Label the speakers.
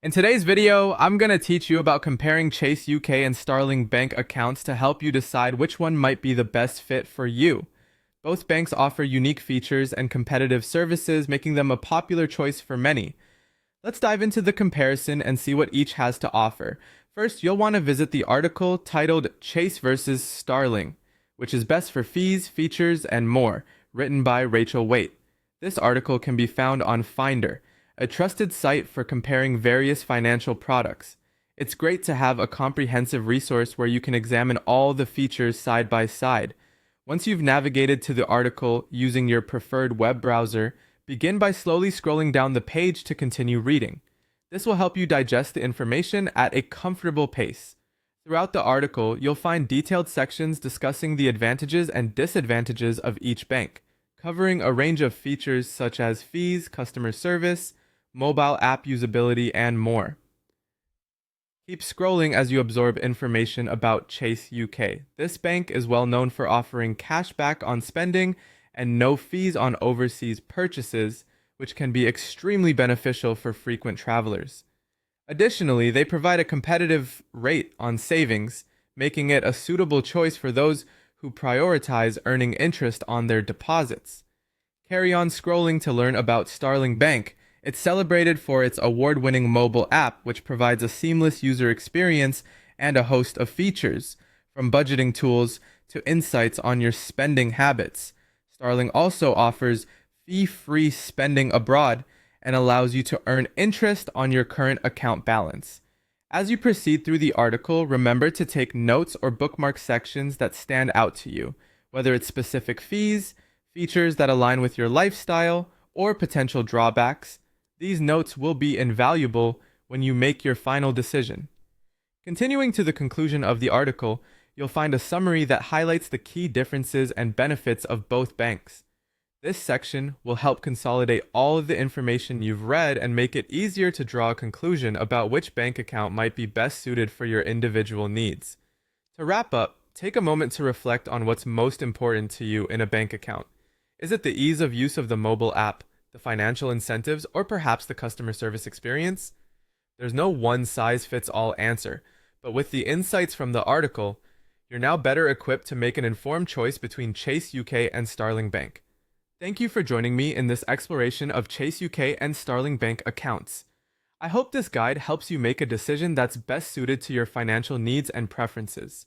Speaker 1: In today's video, I'm going to teach you about comparing Chase UK and Starling Bank accounts to help you decide which one might be the best fit for you. Both banks offer unique features and competitive services, making them a popular choice for many. Let's dive into the comparison and see what each has to offer. First, you'll want to visit the article titled Chase versus Starling, which is best for fees, features, and more, written by Rachel Waite. This article can be found on Finder, a trusted site for comparing various financial products. It's great to have a comprehensive resource where you can examine all the features side by side. Once you've navigated to the article using your preferred web browser, begin by slowly scrolling down the page to continue reading. This will help you digest the information at a comfortable pace. Throughout the article, you'll find detailed sections discussing the advantages and disadvantages of each bank, covering a range of features such as fees, customer service, mobile app usability, and more. Keep scrolling as you absorb information about Chase UK. This bank is well known for offering cashback on spending and no fees on overseas purchases, which can be extremely beneficial for frequent travelers. Additionally, they provide a competitive rate on savings, making it a suitable choice for those who prioritize earning interest on their deposits. Carry on scrolling to learn about Starling Bank. It's celebrated for its award-winning mobile app, which provides a seamless user experience and a host of features, from budgeting tools to insights on your spending habits. Starling also offers fee-free spending abroad and allows you to earn interest on your current account balance. As you proceed through the article, remember to take notes or bookmark sections that stand out to you, whether it's specific fees, features that align with your lifestyle, or potential drawbacks. These notes will be invaluable when you make your final decision. Continuing to the conclusion of the article, you'll find a summary that highlights the key differences and benefits of both banks. This section will help consolidate all of the information you've read and make it easier to draw a conclusion about which bank account might be best suited for your individual needs. To wrap up, take a moment to reflect on what's most important to you in a bank account. Is it the ease of use of the mobile app, the financial incentives, or perhaps the customer service experience? There's no one-size-fits-all answer, but with the insights from the article, you're now better equipped to make an informed choice between Chase UK and Starling Bank. Thank you for joining me in this exploration of Chase UK and Starling Bank accounts. I hope this guide helps you make a decision that's best suited to your financial needs and preferences.